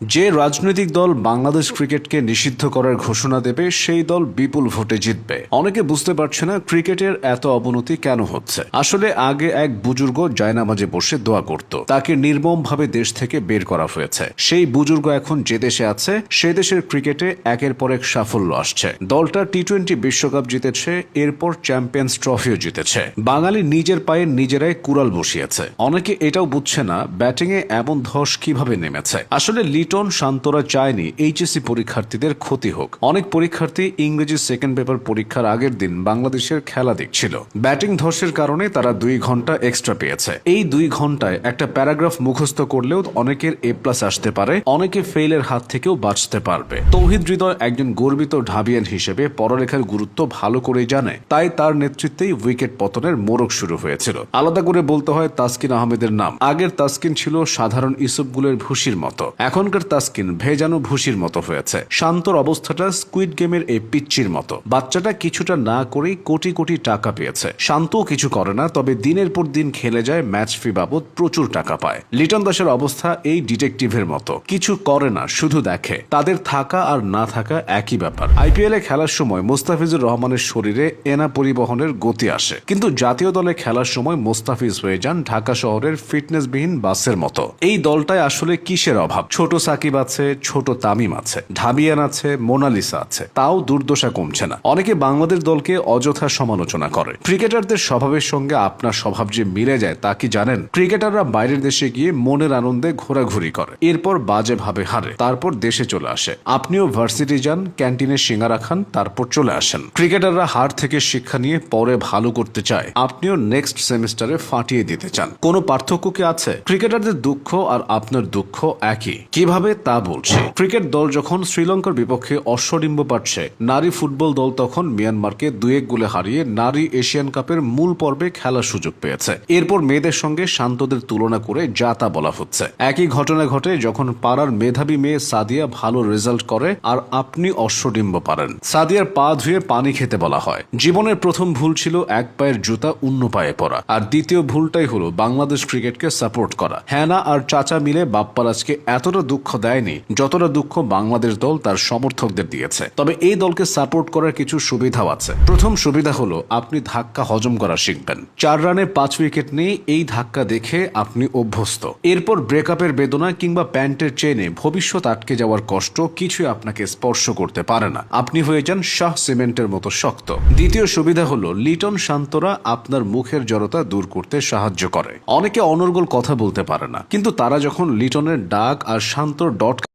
যে রাজনৈতিক দল বাংলাদেশ ক্রিকেটকে নিষিদ্ধ করার ঘোষণা দেবে সেই দল বিপুল ভোটে জিতবে। অনেকে বুঝতে পারছে না ক্রিকেটের এত অবনতি কেন হচ্ছে। আসলে আগে এক বুজুর্গ জায়নামাজে বসে দোয়া করত, তাকে নির্মমভাবে দেশ থেকে বের করা হয়েছে। সেই বুজুর্গ এখন যে দেশে আছে সে দেশের ক্রিকেটে একের পর এক সাফল্য আসছে। দলটা টি-20 বিশ্বকাপ জিতেছে, এরপর চ্যাম্পিয়ন্স ট্রফিও জিতেছে। বাঙালি নিজের পায়ে নিজেরাই কুড়াল বসিয়েছে। অনেকে এটাও বুঝছে না ব্যাটিংয়ে এমন ধস কিভাবে নেমেছে। আসলে লিটন শান্তরা চায়নি এইচএসসি পরীক্ষার্থীদের ক্ষতি হোক। অনেক পরীক্ষার্থী ইংরেজি সেকেন্ড পেপার পরীক্ষার আগের দিন বাংলাদেশের খেলা দেখছিল। ব্যাটিং ধসের কারণে তারা 2 ঘন্টা এক্সট্রা পেয়েছে। এই 2 ঘন্টায় একটা প্যারাগ্রাফ মুখস্থ করলেও অনেকের A+ আসতে পারে, অনেকে ফেইলের হাত থেকেও বাঁচতে পারবে। তৌহিদ হৃদয় একজন গর্বিত ঢাবিয়ান হিসেবে পড়ালেখার গুরুত্ব ভালো করেই জানে, তাই তার নেতৃত্বেই উইকেট পতনের মোড়ক শুরু হয়েছিল। আলাদা করে বলতে হয় তাসকিন আহমেদের নাম। আগের তাসকিন ছিল সাধারণ ইসুপগুলের ভুসির মতো, এখনকার তাসকিন ভেজানো ভুসির মতো হয়েছে। শান্তর অবস্থাটা স্কুইড গেমের এই পিচ্চির মতো। বাচ্চাটা কিছুটা না করেই কোটি কোটি টাকা পেয়েছে। শান্তও কিছু করে না, তবে দিনের পর দিন খেলে যায়, ম্যাচ ফি বাবদ প্রচুর টাকা পায়। লিটন দাসের অবস্থা এই ডিটেকটিভের মতো, কিছু করে না, শুধু দেখে। তাদের থাকা আর না থাকা একই ব্যাপার। IPL এ খেলার সময় মোস্তাফিজুর রহমানের শরীরে এনা পরিবহনের গতি আসে, কিন্তু জাতীয় দলে খেলার সময় মোস্তাফিজ হয়ে যান ঢাকা শহরের ফিটনেসবিহীন বাসের মতো। এই দলটায় আসলে কিসের অভাব? ছোট সাকিব আছে, ছোট তামিম আছে, ঢাবিয়ান আছে, মোনালিসা আছে, তাও দুর্দশা কমছে না। অনেকে বাংলাদেশ দলকে অযথা সমালোচনা করে। ক্রিকেটারদের স্বভাবের সঙ্গে আপনার স্বভাব যে মিলে যায় তা কি জানেন? ক্রিকেটাররা বাইরের দেশে গিয়ে মনের আনন্দে ঘোরাঘুরি করে, এরপর বাজে ভাবে হারে, তারপর দেশে চলে আসে। আপনিও ভার্সিটি যান, ক্যান্টিনে সিঙ্গারা খান, তারপর চলে আসেন। ক্রিকেটাররা হার থেকে শিক্ষা নিয়ে পরে ভালো করতে চায়, আপনিও নেক্সট সেমিস্টারে ফাটিয়ে দিতে চান। কোনো পার্থক্য কি আছে? ক্রিকেটারদের দুঃখ আর আপনার দুঃখ একই। কিভাবে তা বলছি। ক্রিকেট দল যখন শ্রীলঙ্কার বিপক্ষে অশ্বডিম্ব পাচ্ছে, নারী ফুটবল দল তখন মিয়ানমারকে 2-1 গোলে হারিয়ে নারী এশিয়ান কাপের মূল পর্বে খেলার সুযোগ পেয়েছে। এরপর মেয়েদের সঙ্গে শান্তদের তুলনা করে যা তা বলা হচ্ছে। একই ঘটনা ঘটে যখন পাড়ার মেধাবী মেয়ে সাদিয়া ভালো রেজাল্ট করে আর আপনি অশ্বডিম্ব পারেন। সাদিয়ার পা ধুয়ে পানি খেতে বলা হয়। জীবনের প্রথম ভুল ছিল এক পায়ের জুতা অন্য পায়ে পরা, আর দ্বিতীয় ভুলটাই হলো বাংলাদেশ ক্রিকেটকে সাপোর্ট করা। হ্যানা আর চাচা মিলে বাপ্পারাজকে এতটা দুঃখ দেয়নি যতটা দুঃখ বাংলাদেশ দল তার সমর্থকদের দিয়েছে। তবে এই দলকে সাপোর্ট করার কিছু সুবিধাও আছে। প্রথম সুবিধা হলো আপনি ধাক্কা হজম করা শিখবেন। 4 রানে 5 উইকেট নিয়ে এই ধাক্কা দেখে আপনি অভ্যস্ত। এরপর ব্রেকআপের বেদনা কিংবা প্যান্টের চেনে ভবিষ্যৎ আটকে যাওয়ার কষ্ট কিছুই আপনাকে স্পর্শ করতে পারে না। আপনি হয়ে যান শাহ সিমেন্টের মতো শক্ত। দ্বিতীয় সুবিধা হলো লিটন শান্তরা আপনার মুখের জড়তা দূর করতে সাহায্য করে। অনেকে অনর্গল কথা বলতে পারে না, কিন্তু তারা যখন লিটনের ডাক আর শান্তর ডট